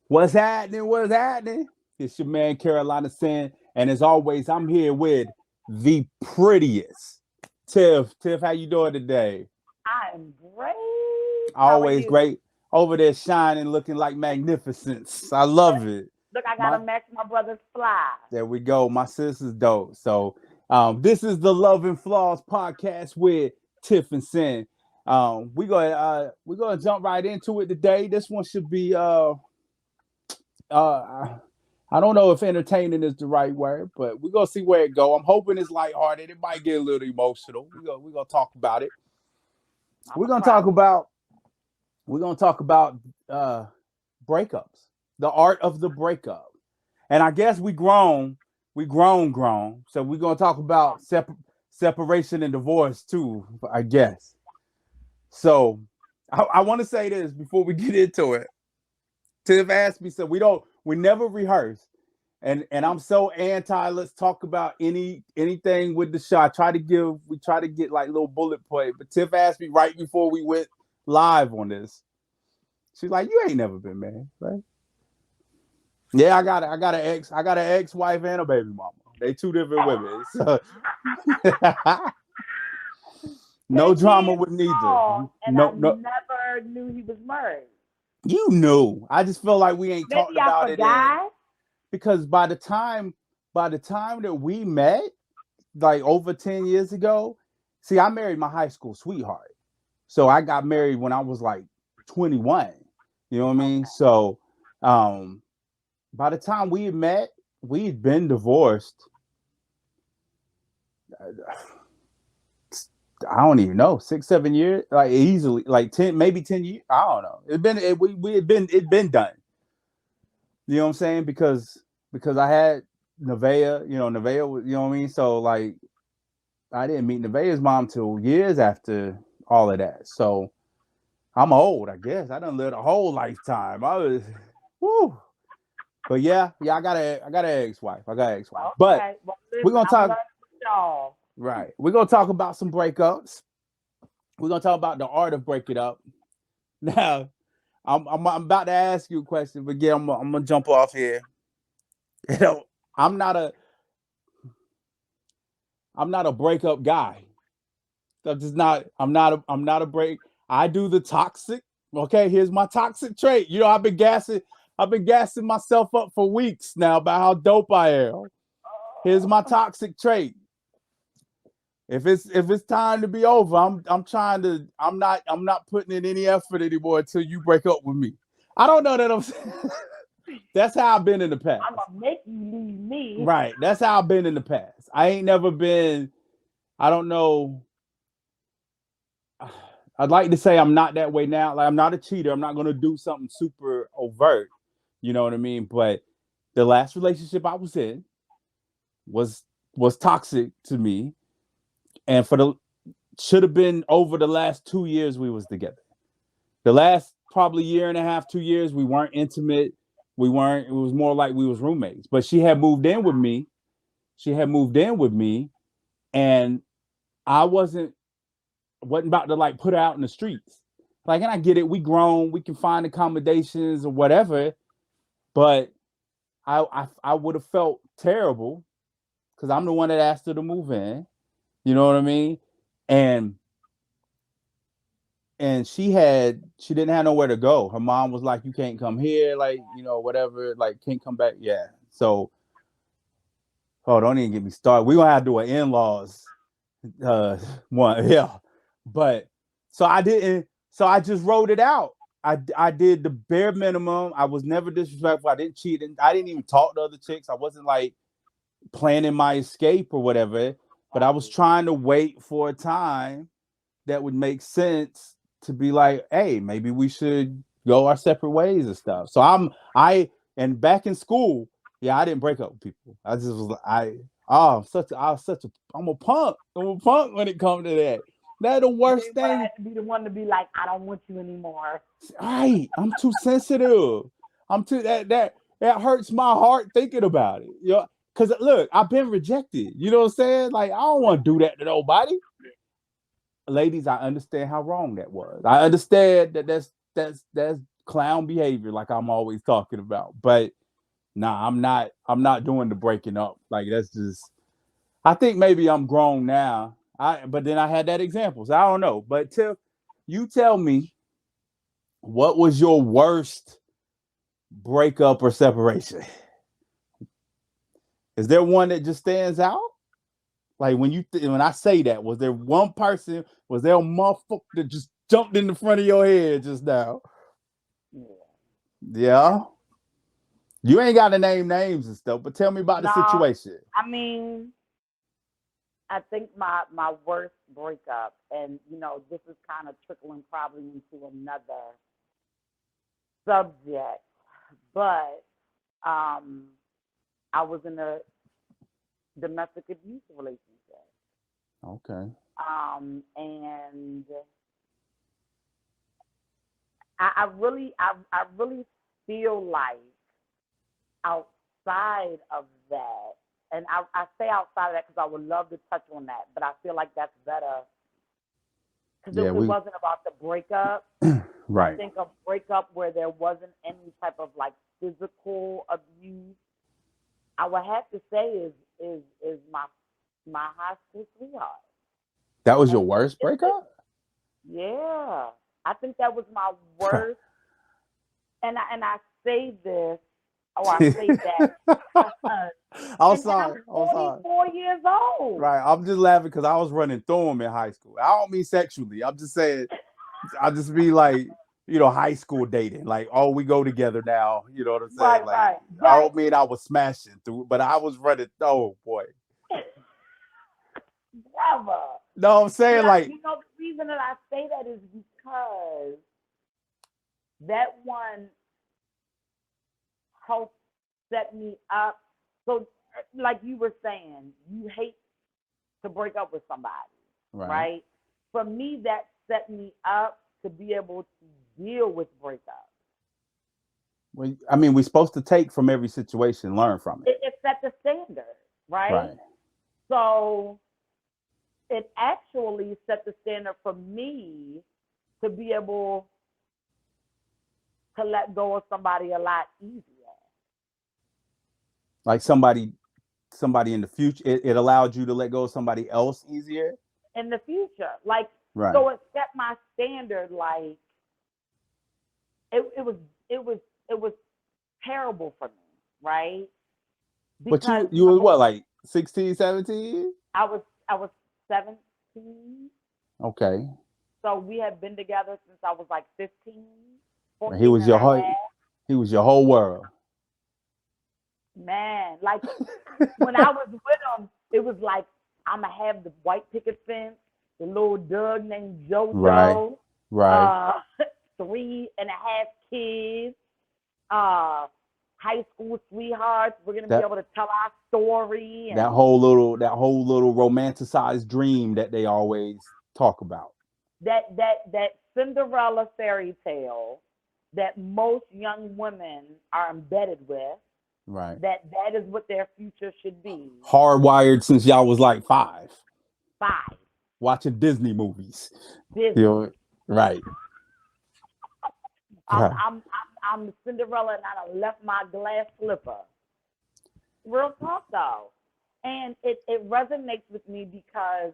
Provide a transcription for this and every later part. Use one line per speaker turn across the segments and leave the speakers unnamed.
What's happening? What's happening? It's your man Carolina Sin, and as always, I'm here with the prettiest Tiff. Tiff, how you doing today?
I'm great. How are
Always
you?
great. Over there shining, looking like magnificence. I love it.
Look, I
My
gotta match my brother's fly.
There we go. My sister's dope. So this is the Love and Flaws podcast with Tiff and Sin. We're gonna jump right into it today. This one should be uh I don't know if entertaining is the right word, but we're gonna see where it go. I'm hoping it's lighthearted. It might get a little emotional. We're gonna talk about it.
I'm
We're
a
gonna
cry.
talk about we're gonna talk about uh breakups, the art of the breakup. And I guess we grown. So we're gonna talk about separation and divorce too, I guess. So I want to say this before we get into it. Tiff asked me, so we never rehearse. And I'm so anti. Let's talk about anything with the show. We try to get like little bullet point. But Tiff asked me right before we went live on this. She's like, "You ain't never been married, right?" Yeah, I got an ex-wife and a baby mama. They two different women. So no
10
drama
years
with neither.
strong, and I
No,
never knew he was married.
you knew. I just feel like we ain't talked
Maybe I
about it in
forgot.
because by the time that we met, like over 10 years ago, see, I married my high school sweetheart. So I got married when I was like 21. You know what I mean?
Okay.
So by the time we had met, we had been divorced. I don't even know, 6, 7 years, like easily, like 10, maybe 10 years. I don't know. We had been done. You know what I'm saying? Because I had Nevaeh, Nevaeh was, you know what I mean? So like I didn't meet Nevaeh's mom till years after all of that. So I'm old, I guess. I done lived a whole lifetime. I was woo. But yeah, I got an ex-wife. I got an ex-wife. But
Okay. Well,
we're
listen,
gonna
I'm
talk
learning with y'all.
right. We're gonna talk about some breakups. We're gonna talk about the art of breaking up. Now, I'm about to ask you a question, but yeah, I'm gonna jump off here. You know, I'm not a I'm not a breakup guy. I'm just not. I'm not a break. I do the toxic. Okay, here's my toxic trait. I've been gassing myself up for weeks now about how dope I am. Here's my toxic trait. If it's time to be over, I'm not putting in any effort anymore until you break up with me. I don't know that I'm that's how I've been in the
I'm
past.
gonna make you leave me.
Right. That's how I've been in the past. I ain't never been, I don't know. I'd like to say I'm not that way now. Like I'm not a cheater. I'm not gonna do something super overt. You know what I mean? But the last relationship I was in was was toxic to me. And for the should have been over the last 2 years we was together. The last probably year and a half, 2 years, we weren't intimate. We weren't, it was more like we was roommates. But she had moved in with me. She had moved in with me, and I wasn't about to like put her out in the streets. Like, and I get it, we grown, we can find accommodations or whatever, but I would have felt terrible because I'm the one that asked her to move in. You know what I mean? And she didn't have nowhere to go. Her mom was like, "You can't come here, like whatever, like can't come back." Yeah. So, oh, don't even get me started. We gonna have to do an in-laws uh one, yeah. But so I didn't. So I just wrote it out. I did the bare minimum. I was never disrespectful. I didn't cheat. And I didn't even talk to other chicks. I wasn't like planning my escape or whatever. But I was trying to wait for a time that would make sense to be like, hey, maybe we should go our separate ways and stuff. So and back in school, yeah, I didn't break up with people. I just was I'm a punk. I'm a punk when it comes to that. That's the
You
worst
didn't want to
thing.
have to be the one to be like, I don't want you anymore.
Right. I'm too sensitive. I'm too that hurts my heart thinking about it. Cause look, I've been rejected. You know what I'm saying? Like, I don't want to do that to nobody. Ladies, I understand how wrong that was. I understand that that's clown behavior, like I'm always talking about. But nah, I'm not doing the breaking up. Like that's just. I think maybe I'm grown now. But then I had that example, so I don't know. But you tell me, what was your worst breakup or separation? Is there one that just stands out? Like when I say that, was there one person? Was there a motherfucker that just jumped in the front of your head just now?
Yeah.
Yeah, you ain't got to name names and stuff, but tell me about the
No,
situation.
I mean, I think my worst breakup, and this is kind of trickling probably into another subject, but um, I was in a domestic abuse relationship,
Okay.
and I really feel like outside of that, and I say outside of that because I would love to touch on that, but I feel like that's better because
Yeah,
it
we
wasn't about the breakup. I
right.
think a breakup where there wasn't any type of like physical abuse, I would have to say is my high school sweetheart,
That was
and
your worst breakup?
yeah, I think that was my worst. And I say this, or I say that because,
I'm
and I'm
sorry. I'm sorry.
44 years old.
Right. I'm just laughing because I was running through them in high school. I don't mean sexually. I'm just saying, I just be like, high school dating. Like, oh, we go together now. You know what I'm saying?
Right,
Like,
right,
I
but
don't mean I was smashing through, but I was running. Oh boy.
never.
No, I'm
But
saying like,
the reason that I say that is because that one helped set me up. So, like you were saying, you hate to break up with somebody,
right.
right? For me, that set me up to be able to deal with breakups.
Well, I mean, we're supposed to take from every situation, learn from it.
It set the standard, right?
Right.
So it actually set the standard for me to be able to let go of somebody a lot easier
Like somebody in the future, it allowed you to let go of somebody else easier.
in the future. Like,
Right.
so it set my standard. Like, it was it was it was terrible for me, right?
But
Because
you was what, like 16, 17?
I was 17,
Okay.
so we had been together since I was like 15,
And he
14
was
and
your
a
whole
half.
he was your whole world.
Man, like when I was with him, it was like I'ma have the white picket fence, the little Doug named
Right.
JoJo,
Right.
uh, 3.5 kids, uh, high school sweethearts. We're gonna be
That
able to tell our story
that
and
whole little romanticized dream that they always talk about.
that Cinderella fairy tale that most young women are embedded with.
Right.
That is what their future should be.
Hardwired since y'all was like 5,
Five,
watching Disney movies. You
Disney.
know, right.
I'm I'm I'm Cinderella and I done left my glass slipper. Real talk though. And it resonates with me because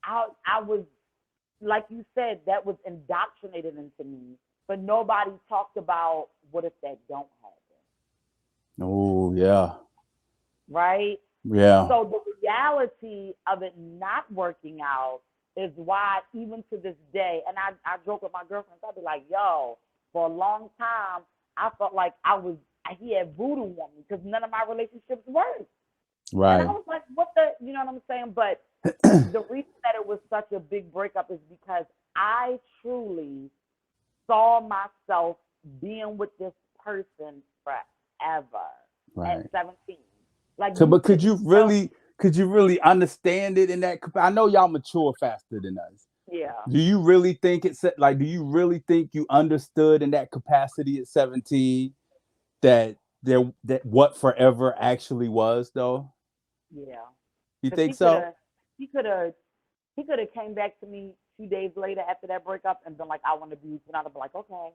I was, like you said, that was indoctrinated into me. But nobody talked about what if that don't happen,
Oh yeah.
right?
Yeah.
So the reality of it not working out is why even to this day, and I joke with my girlfriends, I'd be like, yo, for a long time, I felt like he had voodoo on me because none of my relationships worked. And I
Right.
was like, what you know what I'm saying? But the reason that it was such a big breakup is because I truly saw myself being with this person forever at
Right.
17. Like
So,
you
but
couldn't tell.
could you really understand it in that? I know y'all mature faster than us.
Yeah.
Do you really think like? Do you really think you understood in that capacity at 17 that that what forever actually was though?
Yeah.
You
Because
think so?
he could have, he could have came back to me 2 days later after that breakup and been like, I want to be with you. And I'd be like, okay.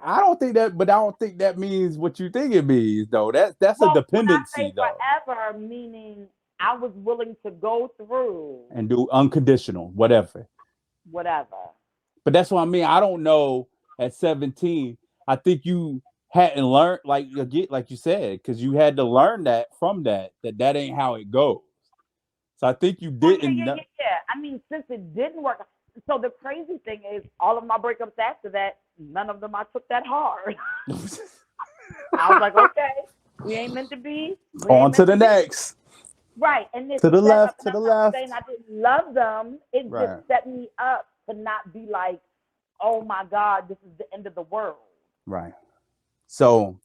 I don't think that, but I don't think that means what you think it means, though. That's a
Well, when I say
dependency, though,
forever, meaning I was willing to go through
and do unconditional, whatever.
whatever.
But that's what I mean. I don't know at 17. I think you hadn't learned, like again, like you said, because you had to learn that from that ain't how it goes. So I think you
Oh yeah,
didn't
yeah,
know.
yeah, yeah. I mean, since it didn't work, so the crazy thing is, all of my breakups after that, none of them I took that hard. I was like, okay, we ain't meant to be. We
On
ain't
to
meant to
the
be.
next.
Right, and it
To the
set up.
left,
And
to the
I'm not saying
left.
I didn't love them. It just
Right,
set me up to not be like, oh my God, this is the end of the world.
right. So,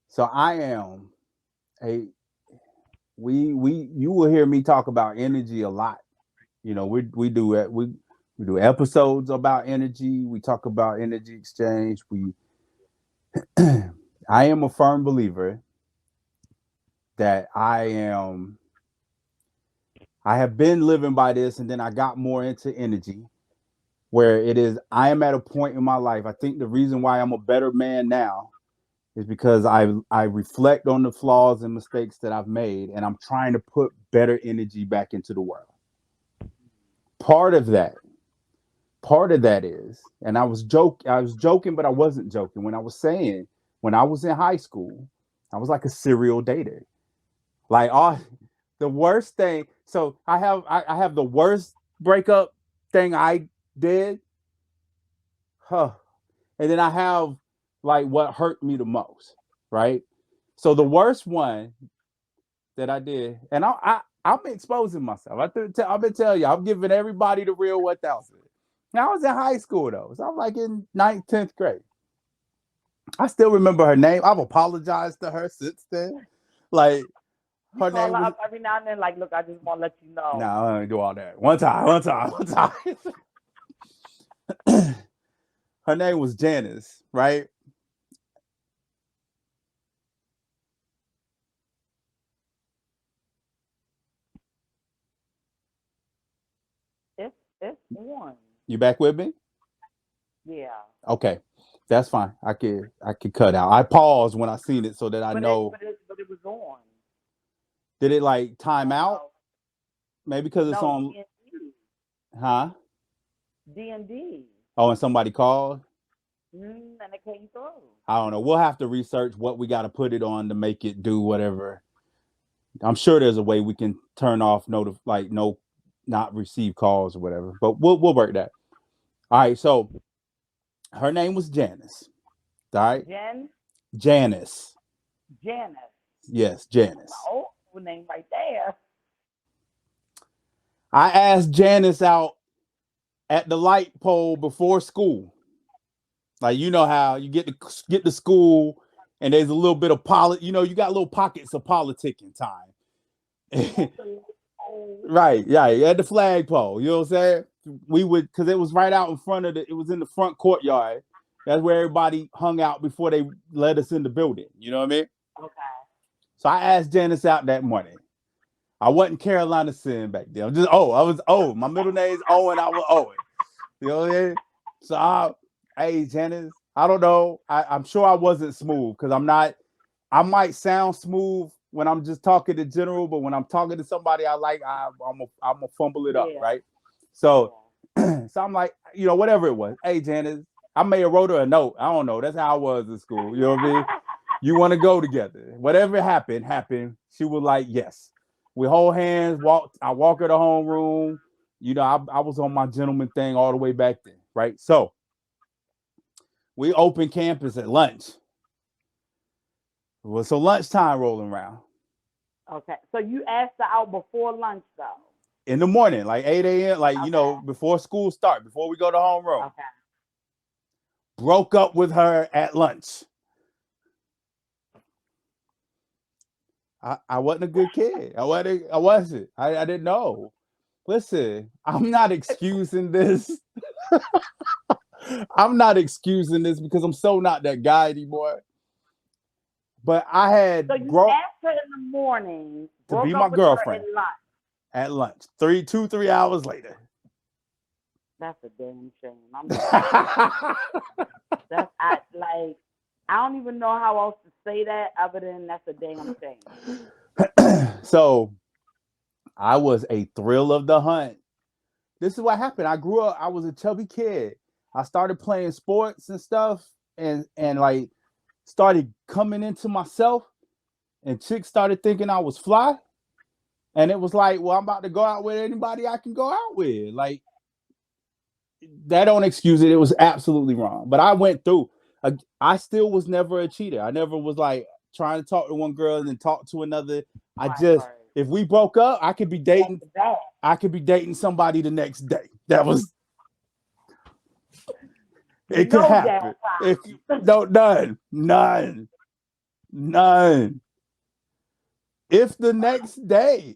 so I am a we you will hear me talk about energy a lot. You know, we do it. We do episodes about energy. We talk about energy exchange. We I am a firm believer that I have been living by this, and then I got more into energy where it is I am at a point in my life. I think the reason why I'm a better man now is because I reflect on the flaws and mistakes that I've made, and I'm trying to put better energy back into the world. Part of that, part of that is, and I was joking, but I wasn't joking when I was saying when I was in high school, I was like a serial dater. Like all the worst thing. So I have the worst breakup thing I did. Huh. And then I have like what hurt me the most, right? So the worst one that I did, and I'm exposing myself. I've been telling you, I'm giving everybody the real 1,000. Now I was in high school though, so I'm like in ninth, 10th grade. I still remember her name. I've apologized to her since then. Like
You
her
call
name
her
was
up every now and then, like, look, I just want to let you
no,
know.
I don't do all that. One time. Her name was Janice, right?
It's on.
You back with me?
Yeah,
Okay, that's fine. I could cut out. I paused when I seen it so that I
but it
know.
but it but it was on.
Did it like
I
time
don't
out?
know.
Maybe because it's
No,
on.
D&D.
Huh?
D&D.
Oh, and somebody called.
And it came through.
I don't know. We'll have to research what we got to put it on to make it do whatever. I'm sure there's a way we can turn off like no, not receive calls or whatever. But we'll work that. All right. So her name was Janice. All right,
Jen,
Janice.
Janice.
Yes,
That's
Janice.
an old name right there.
I asked Janice out at the light pole before school. Like you know how you get to school and there's a little bit of you got little pockets of politicking time.
That's a old.
Right, yeah, at the flagpole. You know what I'm saying? We would because it was right out in front of it was in the front courtyard. That's where everybody hung out before they let us in the building. You know what I mean?
Okay.
So I asked Janice out that morning. I wasn't Carolina Sin back then. I'm just I was Owen. My middle name is Owen. I was Owen. You know what I mean? So hey Janice, I don't know. I'm sure I wasn't smooth because I'm not. I might sound smooth when I'm just talking to general, but when I'm talking to somebody I like, I'm a fumble it up,
Yeah.
right? So,
Yeah.
so I'm like, whatever it was. Hey, Janice, I may have wrote her a note. I don't know. That's how I was in school. You know what I mean? You want to go together? Whatever happened. She was like, yes. We hold hands. I walk her to homeroom. I was on my gentleman thing all the way back then, right? So we open campus at lunch. Well, so lunchtime rolling around
Okay. So you asked her out before lunch, though.
in the morning, like 8 a.m., like,
Okay.
before school start, before we go to homeroom.
Okay.
Broke up with her at lunch. I wasn't a good kid. I wasn't. I didn't know. Listen, I'm not excusing this. I'm not excusing this because I'm so not that guy anymore. But I
So
had
you
grown
asked her in the morning,
to be
broke
my
up with her at
girlfriend
lunch.
at lunch. 3 hours later.
That's a damn shame. I'm sorry. That's I like. I don't even know how else to say that other than that's a damn shame.
So I was a thrill of the hunt. This is what happened. I grew up, I was a chubby kid. I started playing sports and stuff and like started coming into myself and chicks started thinking I was fly. And it was like, well, I'm about to go out with anybody I can go out with. Like that don't excuse it. It was absolutely wrong. But I went through. I still was never a cheater. I never was like trying to talk to one girl and then talk to another. I
Right,
just
right.
if we broke up, I could be
Back
dating.
to back.
I could be dating somebody the next day. That was it. Could
No
happen. It
downtime.
no none. If the next day,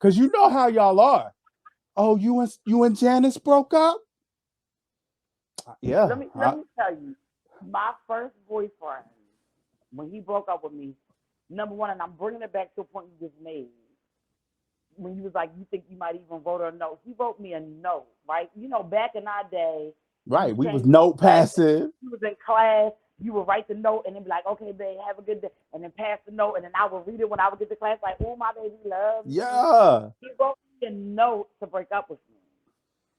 because you know how y'all are. Oh, you and Janice broke up? Yeah.
Let me tell you, my first boyfriend, when he broke up with me, number one, and I'm bringing it back to a point you just made. When he was like, "You think you might even wrote her a note?" He wrote me a note, right? You know, back in our day, when
Right.
you
We was
came to
note
class,
passive.
you was in class, you would write the note and then be like, "Okay, babe, have a good day," and then pass the note, and then I would read it when I would get to class, like, "Oh, my baby loves me."
Yeah.
He wrote me a note to break up with me,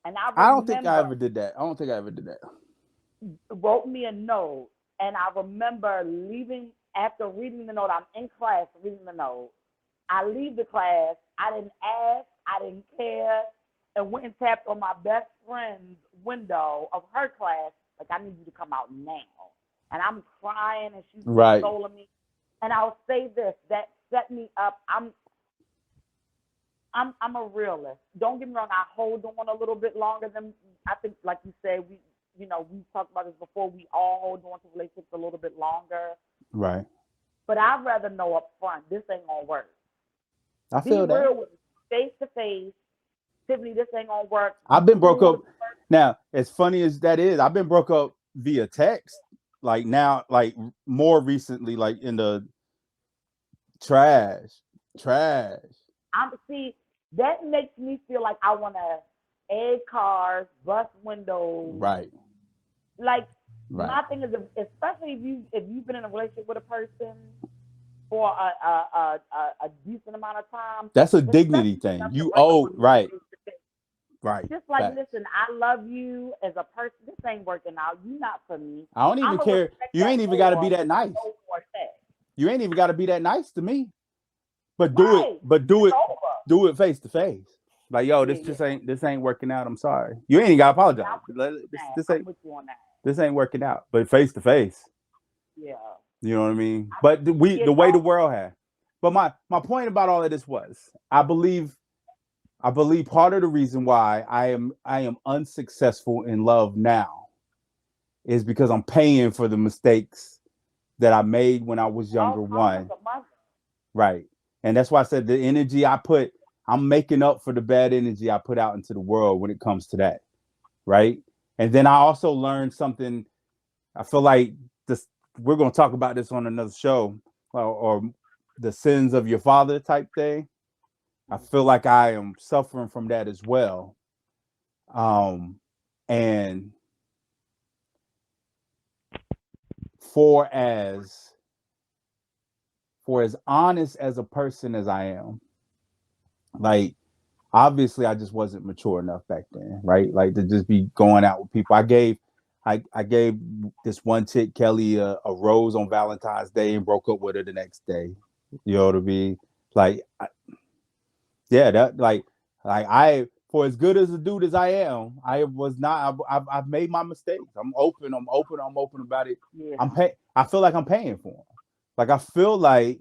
and I
I don't think I
remember
ever did that. I don't think I ever did that.
wrote me a note, and I remember leaving after reading the note. I'm in class reading the note. I leave the class. I didn't ask. I didn't care, and went and tapped on my best friend's window of her class, like, "I need you to come out now." And I'm crying, and she's
Right.
consoling me. And I'll say this: that set me up. I'm a realist. Don't get me wrong. I hold on a little bit longer than I think. Like you said, we talked about this before. We all hold on to relationships a little bit longer.
Right.
But I'd rather know up front this ain't gonna work.
I
Be
feel that.
real with me, face to face. Tiffany, this ain't gonna work.
I've
You
been broke
cool
up.
with the person?
Now, as funny as that is, I've been broke up via text. Like now, like more recently, like in the trash. Trash.
I'm see. That makes me feel like I wanna egg cars, bust windows.
Right.
Like
Right.
my thing is, especially if you've been in a relationship with a person for a decent amount of time,
That's a dignity
especially
thing.
enough to
You
break up
owe
with me
right.
face to face.
Right.
Just like,
Facts.
listen, I love you as a person. This ain't working out. You not for me.
I don't even
I'ma
care.
respect
You
that
ain't even got to be
more
that
with
nice.
no more sex.
You ain't even got to be that nice to me. But do it.
Right.
But do
It's
it.
over.
Do it face to face. Like yo,
Yeah,
this
yeah.
just ain't. This ain't working out. I'm sorry. You ain't even got to
Yeah,
apologize.
I'm with you on
This,
that.
this
I'm
ain't.
with you on that.
This ain't working out. But face to face.
Yeah.
You know what I mean? But
You
the way the
know,
world had. But my point about all of this was I believe part of the reason why I am unsuccessful in love now is because I'm paying for the mistakes that I made when I was
oh,
younger.
mother,
One,
the mother.
right, and that's why I said the energy I put, I'm making up for the bad energy I put out into the world when it comes to that, right? And then I also learned something. I feel like this. We're gonna talk about this on another show, or the sins of your father type thing. I feel
Mm-hmm.
like I am suffering from that as well. And for as for as honest as a person as I am, like obviously I just wasn't mature enough back then, right? Like to just be going out with people. I gave this one chick Kelly a rose on Valentine's Day and broke up with her the next day. You know what I mean? Like yeah, that like I for as good as a dude as I am, I was not. I've made my mistakes. I'm open. I'm open. I'm open about it.
Yeah.
I feel like I'm paying for them. Like I feel like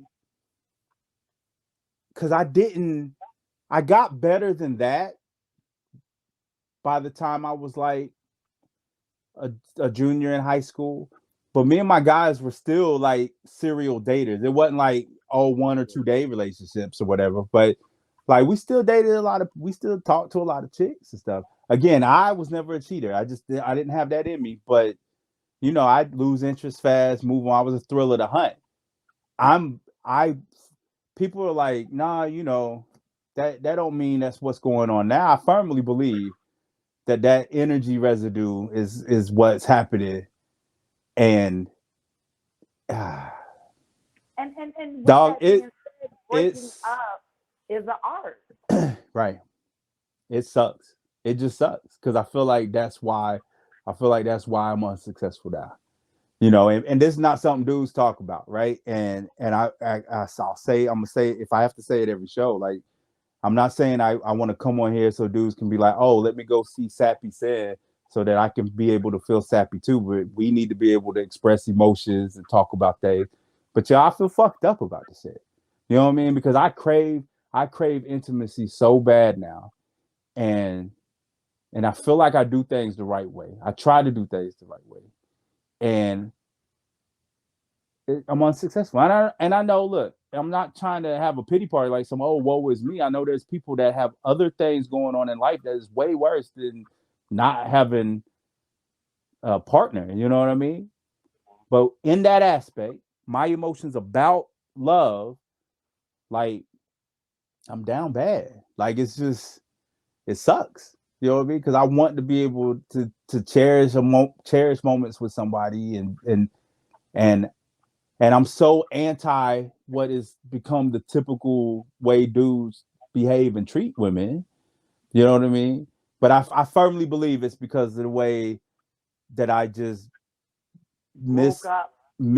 because I didn't. I got better than that by the time I was like a, a junior in high school. But me and my guys were still like serial daters. It wasn't like 1 or 2 day relationships or whatever. But like we still talked to a lot of chicks and stuff. Again, I was never a cheater. I didn't have that in me. But I'd lose interest fast, move on. I was a thrill of the hunt. I people are like, nah, that don't mean that's what's going on now. I firmly believe that energy residue is what's happening. And ah,
and with
dog,
that being said, breaking
it's
up is an art.
right. It sucks. It just sucks because I feel like that's why I'm unsuccessful now. You know, and this is not something dudes talk about, right? And I'll say, I'm gonna say, if I have to say it every show, like, I'm not saying I want to come on here so dudes can be like, oh, let me go see Sappy said so that I can be able to feel sappy too. But we need to be able to express emotions and talk about things. But y'all, I feel fucked up about this shit. You know what I mean? Because I crave intimacy so bad now. And and I feel like I do things the right way. I try to do things the right way. And I'm unsuccessful. And I know, look, I'm not trying to have a pity party like some, oh, woe is me. I know there's people that have other things going on in life that is way worse than not having a partner. You know what I mean? But in that aspect, my emotions about love, like, I'm down bad. Like, it's just, it sucks. You know what I mean? Because I want to be able to cherish moments with somebody, and and I'm so anti what has become the typical way dudes behave and treat women. You know what I mean? But I firmly believe it's because of the way that I just
Broke up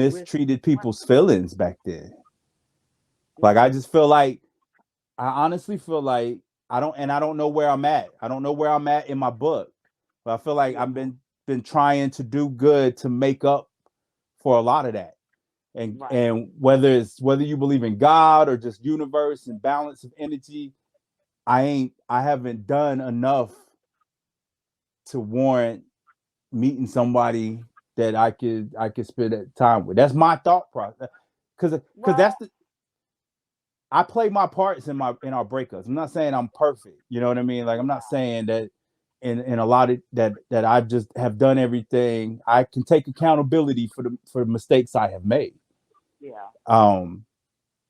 with
mistreated
women.
people's feelings back then. Like, I
Yeah,
just feel like, I honestly feel like I don't know where I'm at. I don't know where I'm at in my book. But I feel like
yeah,
I've been trying to do good to make up for a lot of that.
right.
And whether you believe in God or just universe and balance of energy, I haven't done enough to warrant meeting somebody that I could spend that time with. That's my thought process. Cause that's
Well,
the I play my parts in our breakups. I'm not saying I'm perfect. You know what I mean? Like, I'm not saying that in a lot of that I just have done everything. I can take accountability for the mistakes I have made.
yeah.
Um,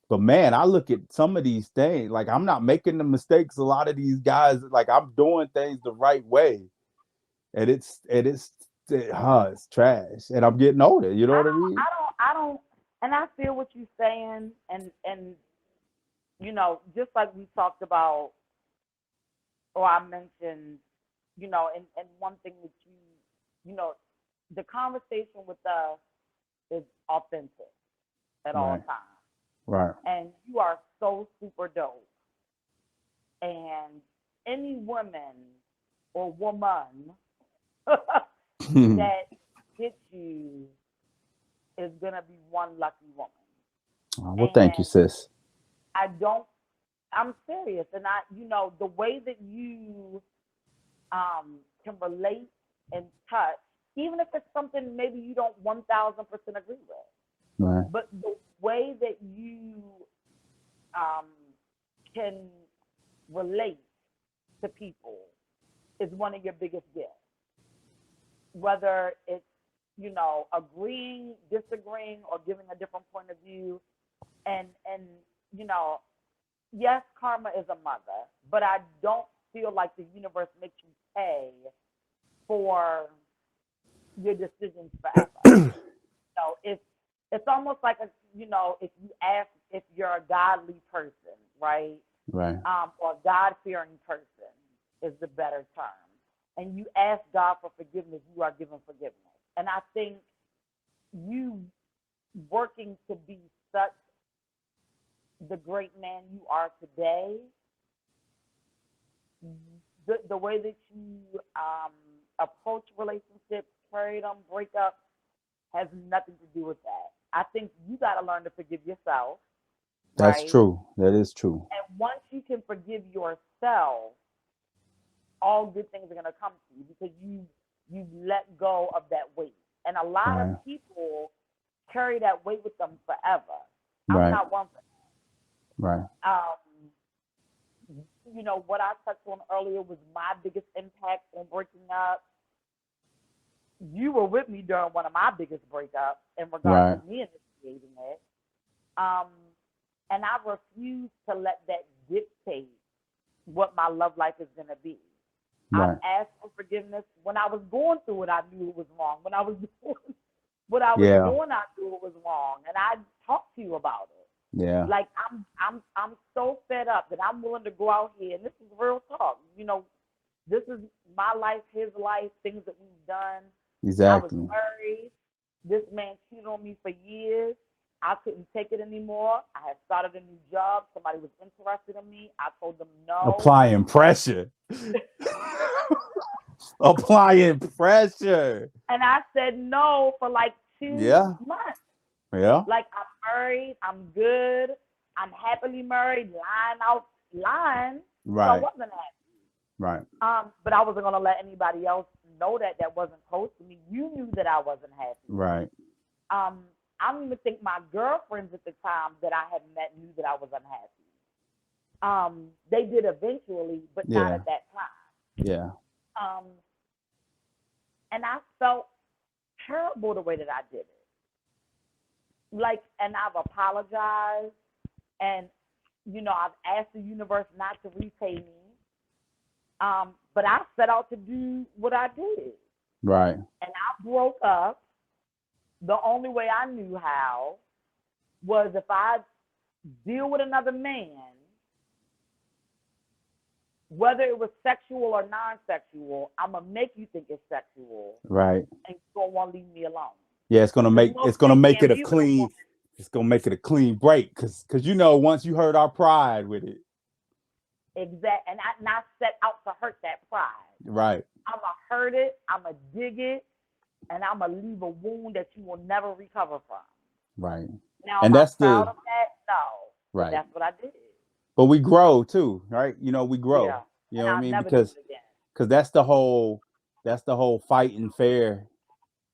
But man, I look at some of these things, like, I'm not making the mistakes a lot of these guys, like, I'm doing things the right way. And it's trash. And I'm getting older, you know
I
what I
don't,
mean?
I don't, I don't, and I feel what you're saying, and just like we talked about, or I mentioned, and one thing that you know, the conversation with us is authentic at all
Right,
times,
right.
and you are so super dope, and any woman or woman that hits you is gonna be one lucky woman,
Well, thank you,
and
sis.
I don't. I'm serious, and the way that you can relate and touch, even if it's something maybe you don't 1,000% agree with,
Right,
but the way that you um, can relate to people is one of your biggest gifts. Whether it's agreeing, disagreeing, or giving a different point of view, and you know yes, karma is a mother, but I don't feel like the universe makes you pay for your decisions forever. It's almost like if you ask if you're a godly person, right,
right.
or God fearing person is the better term, and you ask God for forgiveness, you are given forgiveness. And I think you working to be such the great man you are today, the way that you approach relationships, carry them, break up, has nothing to do with that. I think you got to learn to forgive yourself,
That's
right?
true. That is true.
And once you can forgive yourself, all good things are going to come to you because you let go of that weight. And a lot of
Right,
people carry that weight with them forever. I'm
right,
not one for
right.
that. What I touched on earlier was my biggest impact on breaking up. You were with me during one of my biggest breakups in regards to
Right.
me initiating it. Um, and I refuse to let that dictate what my love life is going to be. I've
Right.
asked for forgiveness. When I was going through it, I knew it was wrong. When I was doing what I was
Yeah.
doing, I knew it was wrong, and I talked to you about it.
Yeah.
Like I'm so fed up that I'm willing to go out here, and this is real talk. This is my life, his life, things that we've done. I was
Exactly.
married. This man cheated on me for years. I couldn't take it anymore. I had started a new job. Somebody was interested in me. I told them no.
Applying pressure. Applying pressure.
And I said no for like two
Yeah.
months.
Yeah.
Like, I'm married. I'm good. I'm happily married. Lying. So I
Right.
wasn't happy.
Right.
But I wasn't gonna let anybody else know that wasn't close to me. You knew that I wasn't happy.
Right.
Um, I don't even think my girlfriends at the time that I had met knew that I was unhappy. They did eventually, but not
Yeah.
at that time.
Yeah.
Um, and I felt terrible the way that I did it. Like, and I've apologized, and I've asked the universe not to repay me. But I set out to do what I did,
Right.
and I broke up the only way I knew how was if I deal with another man, whether it was sexual or non-sexual, I'm gonna make you think it's sexual,
Right.
and you don't want to leave me alone.
Yeah, it's gonna
Because
make
most
it's gonna
men
make
can't
it a
be with a
clean.
woman.
It's gonna make it a clean break, cause once you hurt our pride with it.
And I set out to hurt that pride.
Right.
I'm gonna hurt it. I'm gonna dig it, and I'm gonna leave a wound that you will never recover from.
Right.
Now, am
And
I
that's
proud
the
of that? No, but
right.
that's what I did.
But we grow too, right? We grow.
Yeah,
You
and
know what I
I'll
mean?
never do
Because
it again.
that's the whole fighting fair.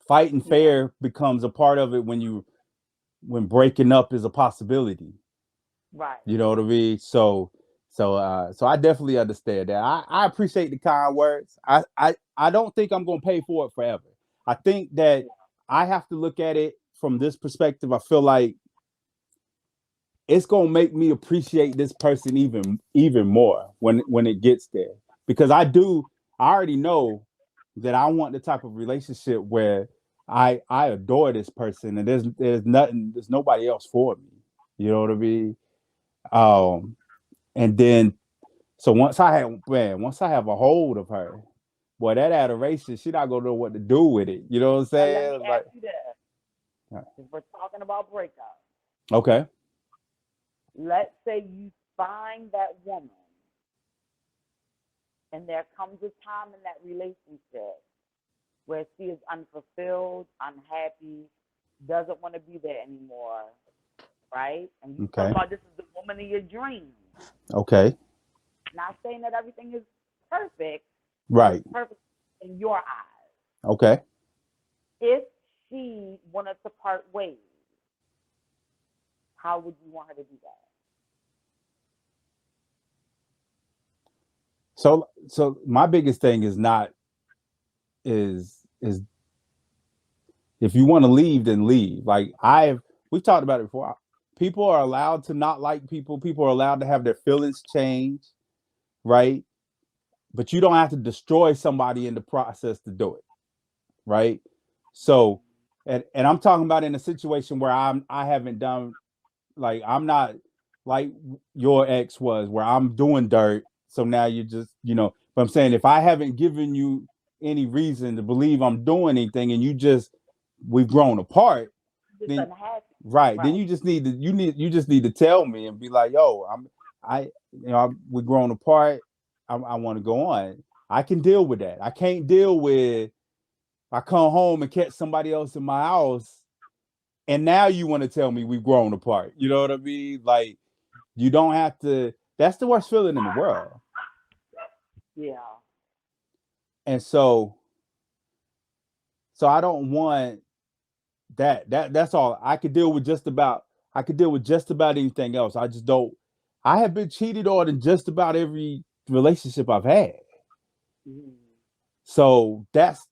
Fighting
Yeah,
fair becomes a part of it when breaking up is a possibility.
right.
You know what I mean? So I definitely understand that. I appreciate the kind words. I don't think I'm gonna pay for it forever. I think that
Yeah,
I have to look at it from this perspective. I feel like it's gonna make me appreciate this person even more when it gets there. Because I already know that I want the type of relationship where I adore this person and there's nobody else for me. You know what I mean? Um, and then so once I have a hold of her, boy, that adoration, she not gonna know what to do with it. You know what I'm
now let me
saying?
ask
Like,
you this: if we're talking about breakup,
okay,
let's say you find that woman, and there comes a time in that relationship where she is unfulfilled, unhappy, doesn't want to be there anymore, right? And you feel
okay,
like this is the woman of your dreams.
okay,
Not saying that everything is perfect, but it's
right,
perfect in your eyes.
okay.
If she wanted to part ways, how would you want her to do that?
So my biggest thing is not is if you want to leave, then leave. Like we've talked about it before. People are allowed to not like people. People are allowed to have their feelings change, right? But you don't have to destroy somebody in the process to do it, right? So, and I'm talking about in a situation where I haven't done like I'm not like your ex was, where I'm doing dirt. So now you just but I'm saying if I haven't given you any reason to believe I'm doing anything, and we've grown apart,
Just
then
unhappy,
right, then
right?
you just need to tell me and be like, yo, we're grown apart. I want to go on. I can deal with that. I can't deal with I come home and catch somebody else in my house, and now you want to tell me we've grown apart. You know what I mean? Like, you don't have to. That's the worst feeling in the world.
Yeah.
And so I don't want that. That's all. I could deal with just about anything else. I just don't. I have been cheated on in just about every relationship I've had.
Mhm.
So that's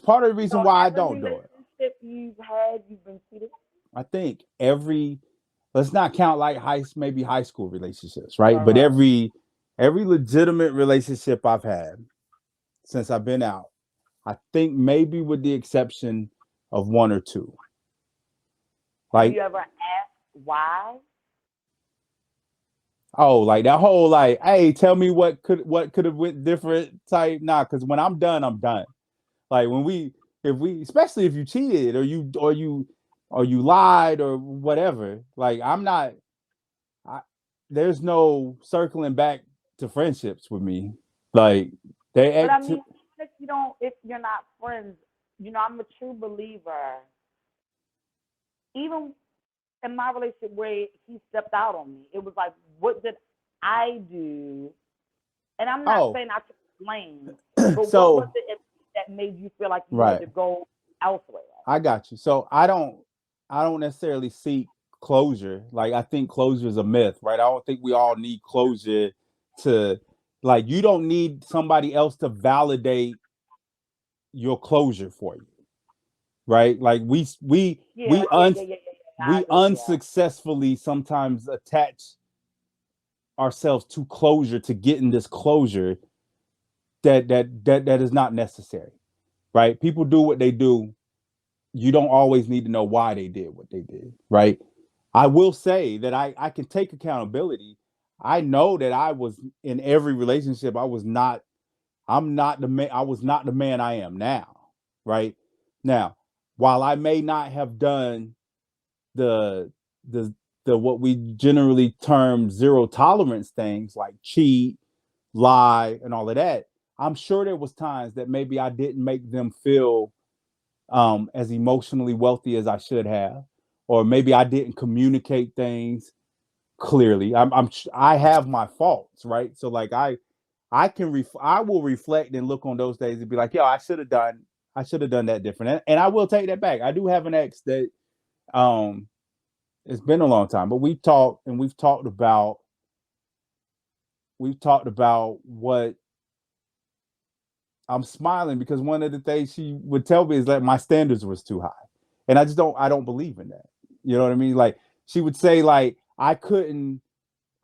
part of the reason
So
why I
every
don't do it.
relationship you've had, you've been cheated.
I think let's not count like maybe high school relationships, right?
Right,
But
right.
Every legitimate relationship I've had since I've been out, I think maybe with the exception of one or two.
Have
Like,
you ever asked why?
oh, like that whole like, hey, tell me what could have went different type. Nah, because when I'm done, I'm done. Like when we if we especially if you cheated or you lied or whatever, like I'm not I, there's no circling back to friendships with me. Like they
But I
act
mean, even if you don't, if you're not friends, I'm a true believer. Even in my relationship where he stepped out on me, it was like, what did I do? And I'm not
oh,
saying I took blame, but what was
so
it that made you feel like you had
right.
to go elsewhere?
I got you. So I don't necessarily seek closure. Like I think closure is a myth, right? I don't think we all need closure to like you don't need somebody else to validate your closure for you, right? Like we we
Yeah,
we
yeah,
un
yeah, yeah, yeah, yeah. I
we
agree. Yeah.
unsuccessfully sometimes attach ourselves to closure to getting this closure that is not necessary, right? People do what they do. You don't always need to know why they did what they did, right? I will say that I can take accountability. I know that I was in every relationship. I'm not the man. I was not the man I am now, right? Now, while I may not have done the the the what we generally term zero tolerance things like cheat, lie, and all of that, I'm sure there was times that maybe I didn't make them feel as emotionally wealthy as I should have, or maybe I didn't communicate things clearly. I have my faults, right? So like I will reflect and look on those days and be like, yo, I should have done that different, and I will take that back. I do have an ex that um it's been a long time, but we've talked about what I'm smiling because one of the things she would tell me is that my standards was too high. And I don't believe in that. You know what I mean? Like she would say like I couldn't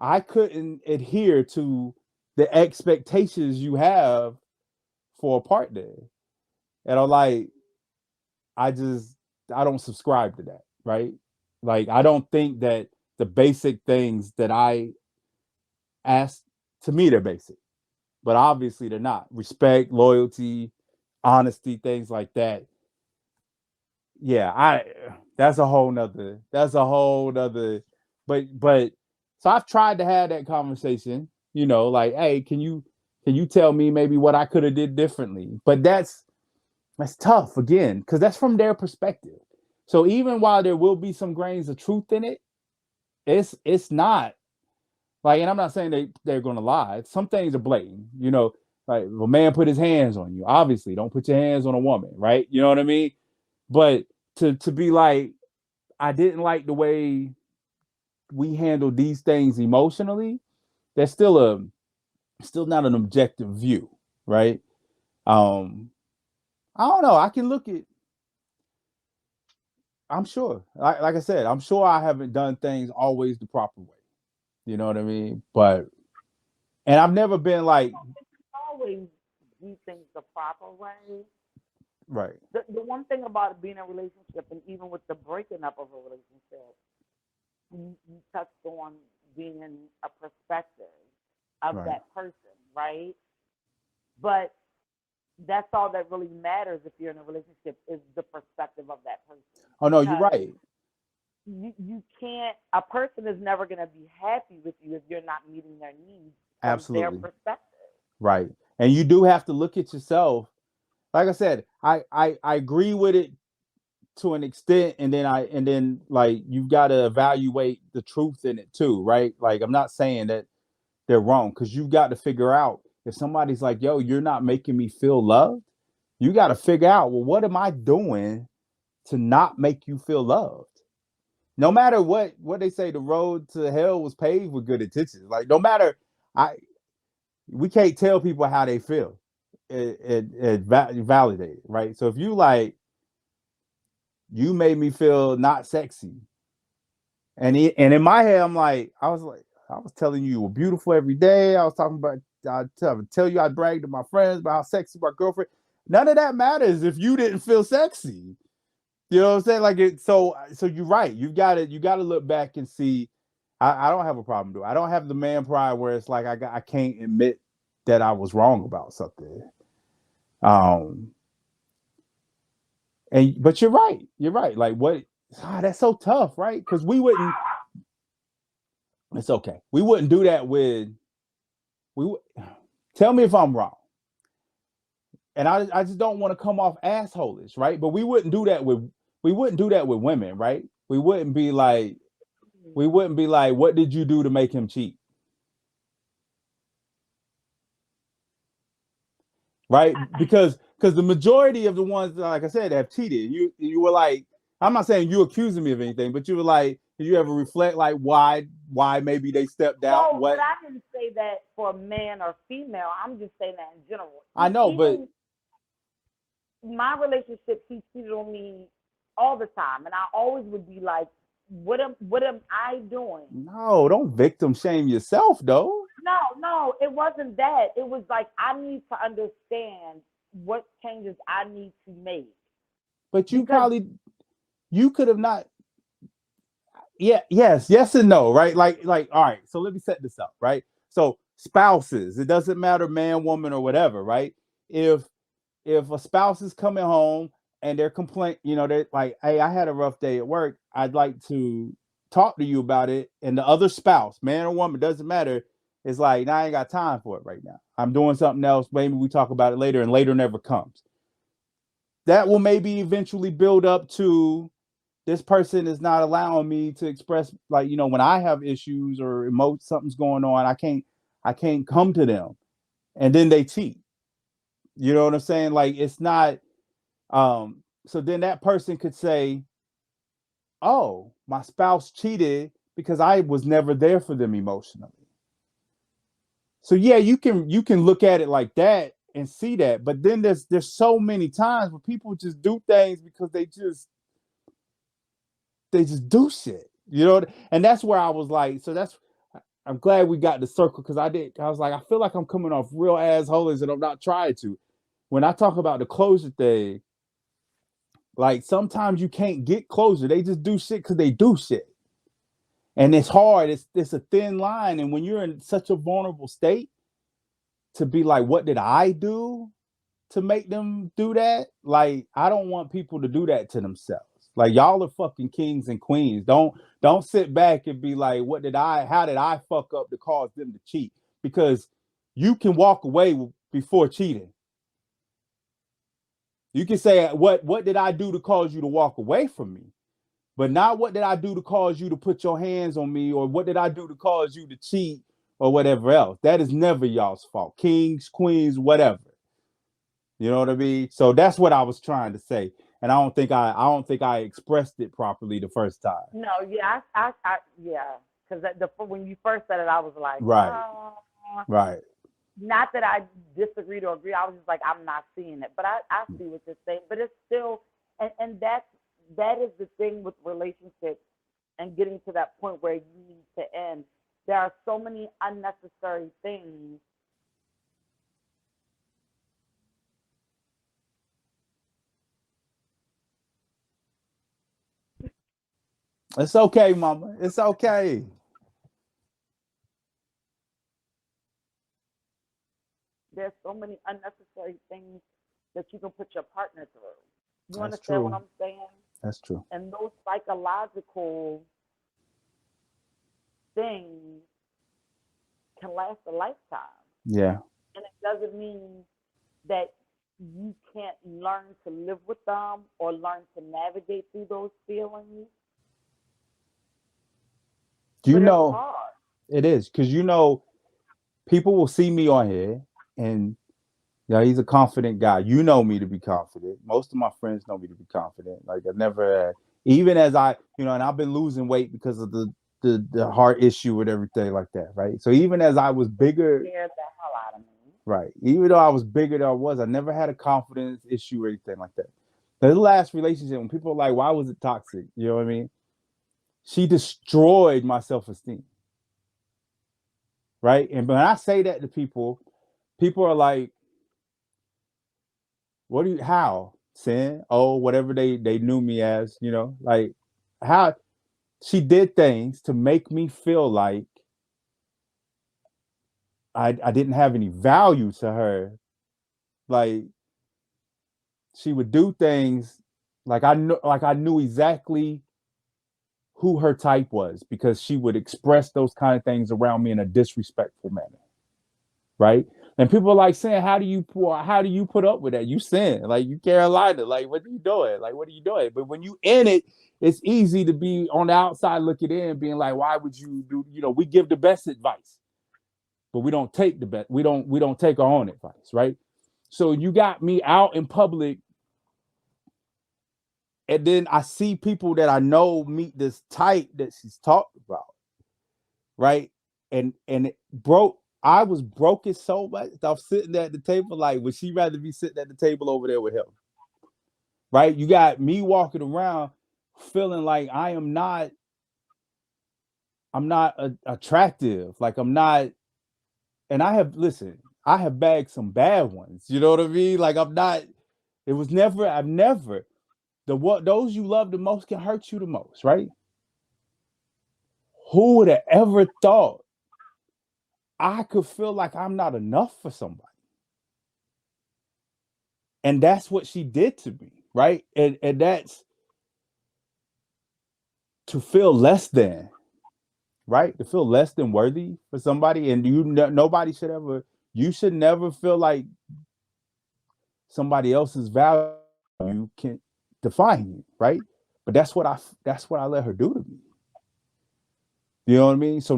adhere to the expectations you have for a partner. And I'm like, I just I don't subscribe to that, right? Like I don't think that the basic things that I ask to me they're basic, but obviously they're not. Respect, loyalty, honesty, things like that. Yeah, I that's a whole nother but so I've tried to have that conversation, like, hey, can you tell me maybe what I could have did differently? But that's tough again, because that's from their perspective. So even while there will be some grains of truth in it, it's not like, and I'm not saying they're gonna lie. Some things are blatant, like if a man put his hands on you, obviously don't put your hands on a woman, right? You know what I mean? But to be like, I didn't like the way we handle these things emotionally, that's still not an objective view, right? Um, I don't know. I can look at. I'm sure, like I said, I'm sure I haven't done things always the proper way. You know what I mean? And I've never been like,
Always do things the proper way.
right,
The one thing about being in a relationship, and even with the breaking up of a relationship, you touched on being in a perspective of
right.
that person, right? But that's all that really matters if you're in a relationship is the perspective of that person,
Oh no, you're
because
right.
you can't, a person is never going to be happy with you if you're not meeting their needs from their
Absolutely.
perspective.
Right. And you do have to look at yourself. Like I said, I agree with it to an extent, and then like you've got to evaluate the truth in it too, right? Like I'm not saying that they're wrong, because you've got to figure out if somebody's like, yo, you're not making me feel loved, you got to figure out, well, what am I doing to not make you feel loved? No matter what they say, the road to hell was paved with good intentions. Like no matter, I we can't tell people how they feel. It validated, right? So if you like, you made me feel not sexy, and in my head, I was like, I was telling you were beautiful every day. I was talking about, tell you I bragged to my friends about how sexy my girlfriend. None of that matters if you didn't feel sexy. You know what I'm saying? Like it. So you're right. You got to look back and see. I don't have a problem doing. I don't have the man pride where it's like I can't admit that I was wrong about something. Um, and but you're right. You're right. Like what? That's so tough, right? Because we wouldn't. It's okay. We wouldn't do that with. We would. Tell me if I'm wrong. And I just don't want to come off assholish, right? But we wouldn't do that with women, right? We wouldn't be like what did you do to make him cheat? Right? Because the majority of the ones, like I said, have cheated. You were like, I'm not saying you accusing me of anything, but you were like, did you ever reflect like why maybe they stepped out?
No, but
What
I didn't say that for man or female. I'm just saying that in general.
I know, but
Even my relationship, he cheated on me all the time, and I always would be like, what am I doing?
no, don't victim shame yourself though.
No, no, it wasn't that. It was like I need to understand what changes I need to make
But
because
you could have not. Yeah, yes and no, right? Like all right, so let me set this up, right? So spouses, it doesn't matter man, woman, or whatever, right? if if a spouse is coming home and they're complaining, they're like, hey, I had a rough day at work, I'd like to talk to you about it, and the other spouse, man or woman, doesn't matter, is like, nah, I ain't got time for it right now, I'm doing something else, maybe we talk about it later, and later never comes. That will maybe eventually build up to, this person is not allowing me to express, like, when I have issues or emote something's going on, I can't come to them, and then they cheat. You know what I'm saying? Like, it's not. So then that person could say, oh, my spouse cheated because I was never there for them emotionally. So yeah, you can look at it like that and see that, but then there's so many times where people just do things because they just do shit. And that's where I was like, so that's, I'm glad we got the circle, because I was like, I feel like I'm coming off real assholes and I'm not trying to. When I talk about the closure thing, like sometimes you can't get closure. They just do shit because they do shit. And it's hard. It's a thin line. And when you're in such a vulnerable state, to be like, what did I do to make them do that? Like, I don't want people to do that to themselves. Like, y'all are fucking kings and queens. Don't sit back and be like, how did I fuck up to cause them to cheat? Because you can walk away before cheating. You can say, what did I do to cause you to walk away from me? But not, what did I do to cause you to put your hands on me, or what did I do to cause you to cheat, or whatever else. That is never y'all's fault. Kings, queens, whatever. You know what I mean? So that's what I was trying to say. And I don't think I expressed it properly the first time.
no, yeah, yeah, because when you first said it, I was like,
Right. Right.
not that I disagreed or agree. I was just like, I'm not seeing it, but I see what you're saying. But it's still, and that is the thing with relationships and getting to that point where you need to end. There are so many unnecessary things.
It's okay, mama. It's okay.
There's so many unnecessary things that you can put your partner through. You
That's
understand what
true.
I'm saying?
That's true.
And those psychological things can last a lifetime.
Yeah.
And it doesn't mean that you can't learn to live with them or learn to navigate through those feelings,
You
but it's
know,
hard.
it is, because people will see me on here, and he's a confident guy. You know me to be confident. Most of my friends know me to be confident. Like, I never, even as and I've been losing weight because of the heart issue with everything like that, right? So even as I was bigger,
Scared the hell out of me.
right, even though I was bigger than I never had a confidence issue or anything like that. The last relationship, when people are like, why was it toxic? You know what I mean? She destroyed my self-esteem. right? And when I say that to people, people are like, what do you, how? Sin? Oh, whatever they knew me as, like how she did things to make me feel like I didn't have any value to her. Like she would do things like I knew exactly who her type was because she would express those kind of things around me in a disrespectful manner, right? And people are like saying, how do you put up with that? You sin, like you Carolina, like what are you doing? Like what are you doing? But when you in it, it's easy to be on the outside looking in, being like, why would you do? We give the best advice, but we don't take the best. We don't take our own advice, right? So you got me out in public, and then I see people that I know meet this type that she's talked about, right? And it broke. I was broken so much. I was sitting at the table like, would she rather be sitting at the table over there with him? Right? You got me walking around feeling like I'm not attractive. Like I'm not. And I have bagged some bad ones. You know what I mean? Like I'm not. It was never. I've never. Those you love the most can hurt you the most, right? Who would have ever thought I could feel like I'm not enough for somebody? And that's what she did to me, right? And that's to feel less than, right? To feel less than worthy for somebody, and nobody should ever. You should never feel like somebody else's value can define you, right? But that's what I let her do to me. You know what I mean? So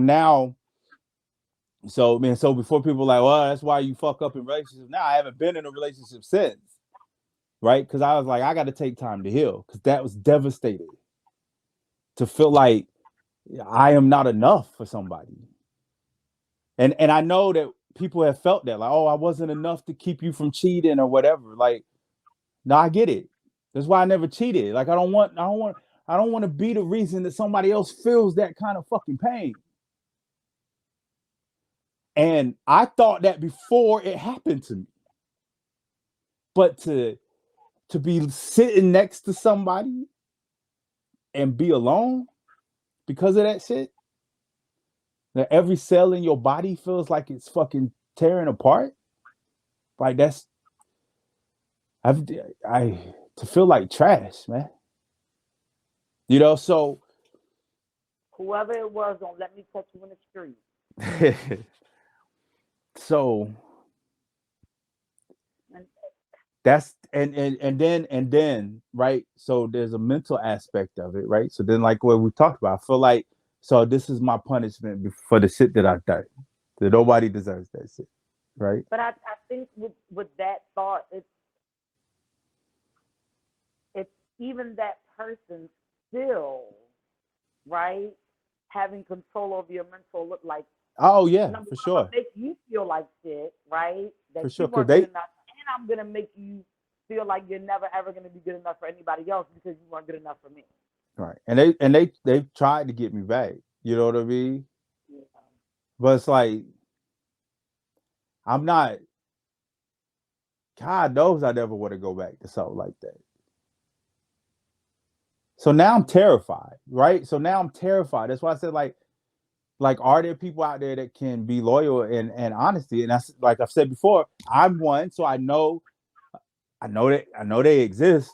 before people are like, well, that's why you fuck up in relationships. Now I haven't been in a relationship since, right? Because I was like, I got to take time to heal because that was devastating to feel like I am not enough for somebody. And I know that people have felt that, like, oh, I wasn't enough to keep you from cheating or whatever. Like, no, I get it. That's why I never cheated. Like, I don't want to be the reason that somebody else feels that kind of fucking pain. And I thought that before it happened to me. But to be sitting next to somebody and be alone because of that shit, that every cell in your body feels like it's fucking tearing apart. Like I've I to feel like trash, man. So
Whoever it was, don't let me catch you in the street.
so
And
that's and then right. So there's a mental aspect of it, right? So then, like what we talked about, I feel like so this is my punishment for the shit that I've done. That nobody deserves that shit, right?
but I think with that thought, it's even that person still, right, having control over your mental look like
Oh yeah,
number
for
one, I'm gonna
sure,
make you feel like shit, right? That
for
you
sure. Cause
weren't good
they
enough, and I'm gonna make you feel like you're never ever gonna be good enough for anybody else because you weren't good enough for me.
right, and they've tried to get me back. You know what I mean?
Yeah.
But it's like I'm not. God knows I never want to go back to something like that. So now I'm terrified, right? So now I'm terrified. That's why I said like are there people out there that can be loyal and honesty? And that's like I've said before, I'm one, so I know they exist,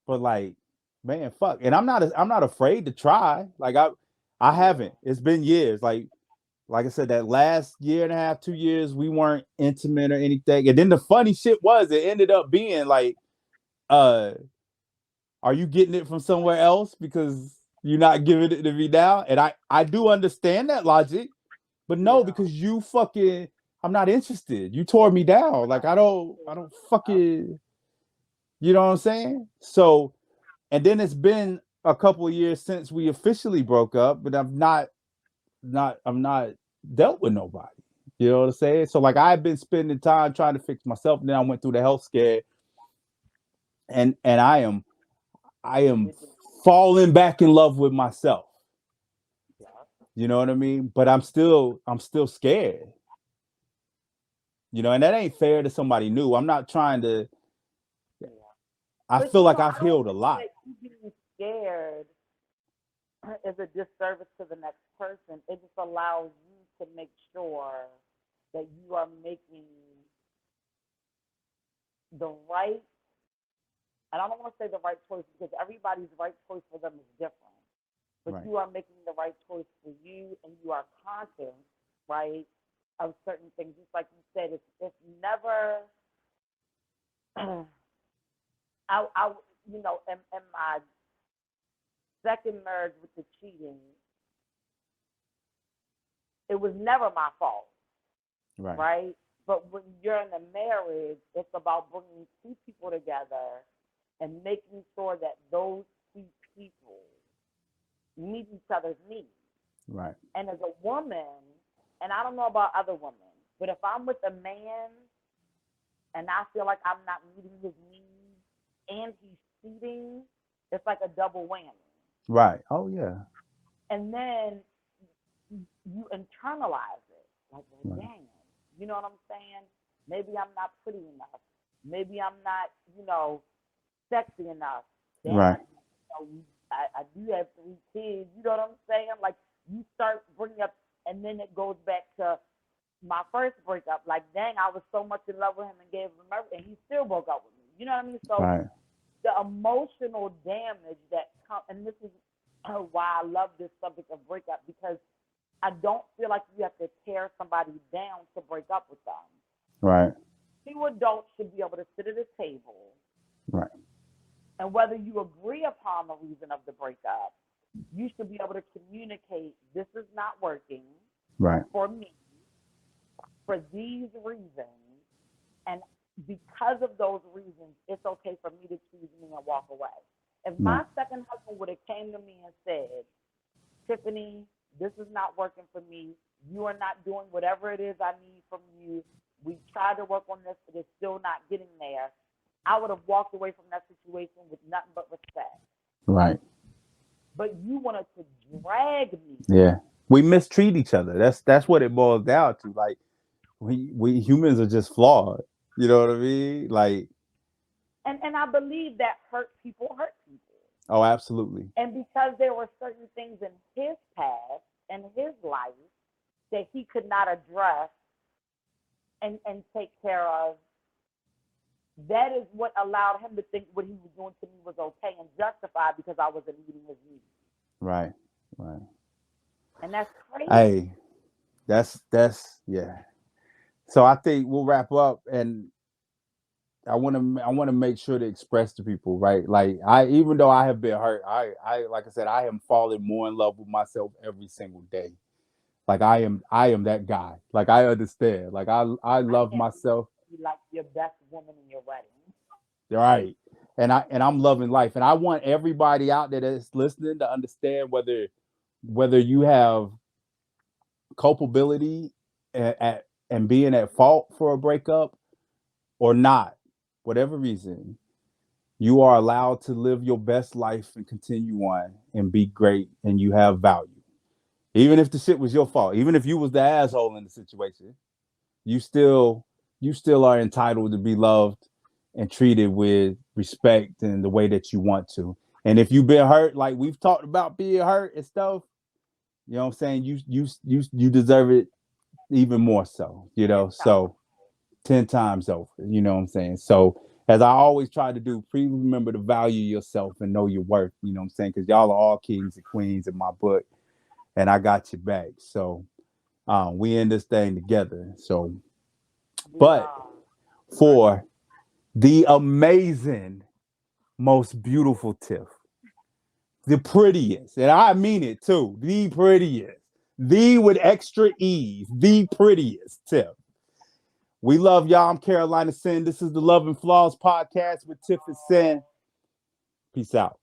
but like, man, fuck. And I'm not afraid to try. Like I
Yeah.
haven't. It's been years. Like I said, that last year and a half, 2 years, we weren't intimate or anything. And then the funny shit was it ended up being like, uh, are you getting it from somewhere else because you're not giving it to me now? And I do understand that logic, but no,
Yeah.
because you fucking I'm not interested. You tore me down. Like I don't fucking you know what I'm saying? So and then it's been a couple of years since we officially broke up, but I'm not dealt with nobody. You know what I'm saying? So like I've been spending time trying to fix myself. Then I went through the health scare, and I am
With the,
falling back in love with myself.
yeah.
You know what I mean? But I'm still scared. And that ain't fair to somebody new. I'm not trying to.
Yeah.
I
But
feel like
I
I've
don't
healed a
think
lot.
that you being scared is a disservice to the next person. It just allows you to make sure that you are making the right, and I don't want to say the right choice because everybody's right choice for them is different. But
Right.
you are making the right choice for you, and you are conscious, right, of certain things. Just like you said, it's never. I in my second marriage with the cheating, it was never my fault,
Right.
right? But when you're in a marriage, it's about bringing two people together and making sure that those two people meet each other's needs.
Right.
And as a woman, and I don't know about other women, but if I'm with a man and I feel like I'm not meeting his needs and he's cheating, it's like a double whammy.
Right. Oh yeah.
And then you internalize it. Like, well,
Right.
dang, you know what I'm saying? Maybe I'm not pretty enough. Maybe I'm not, sexy enough. Damn,
Right.
I do have three kids. You know what I'm saying? Like, you start bringing up, and then it goes back to my first breakup. Like, dang, I was so much in love with him and gave him everything, and he still broke up with me. You know what I mean? So
Right.
the emotional damage that comes, and this is why I love this subject of breakup, because I don't feel like you have to tear somebody down to break up with them.
Right.
Two adults should be able to sit at a table,
Right.
and whether you agree upon the reason of the breakup, you should be able to communicate, this is not working
Right.
for me for these reasons, and because of those reasons, it's okay for me to choose me and walk away. If
Right.
my second husband would have came to me and said, Tiffany, this is not working for me. You are not doing whatever it is I need from you. We tried to work on this, but it's still not getting there. I would have walked away from that situation with nothing but respect.
Right.
But you wanted to drag me.
Yeah. We mistreat each other. That's what it boils down to. Like we humans are just flawed. You know what I mean? Like,
And I believe that hurt people hurt people.
oh, absolutely.
And because there were certain things in his past and his life that he could not address and take care of, that is what allowed him to think what he was doing to me was okay and justified because I wasn't meeting his needs.
Right. Right.
And that's crazy.
Hey, that's yeah. So I think we'll wrap up, and I want to make sure to express to people, right? Like even though I have been hurt, I like I said, I am falling more in love with myself every single day. Like I am that guy. Like I understand. Like I
I
love
can't believe
myself.
you like your best woman in your wedding.
Right. And I'm loving life. And I want everybody out there that's listening to understand whether you have culpability and being at fault for a breakup or not, whatever reason, you are allowed to live your best life and continue on and be great, and you have value. Even if the shit was your fault, even if you was the asshole in the situation, you still you still are entitled to be loved and treated with respect and the way that you want to. And if you've been hurt, like we've talked about being hurt and stuff, you know what I'm saying? You deserve it even more so,
And
So 10 times over, you know what I'm saying? So as I always try to do, please remember to value yourself and know your worth, you know what I'm saying? Because y'all are all kings and queens in my book, and I got your back. So we in this thing together. So,
we
but
are.
for the amazing, most beautiful Tiff, the prettiest, and I mean it too, the prettiest, the with extra ease, the prettiest Tiff. We love y'all. I'm Carolina Sin. This is the Love and Flaws podcast with Tiff and Sin. Peace out.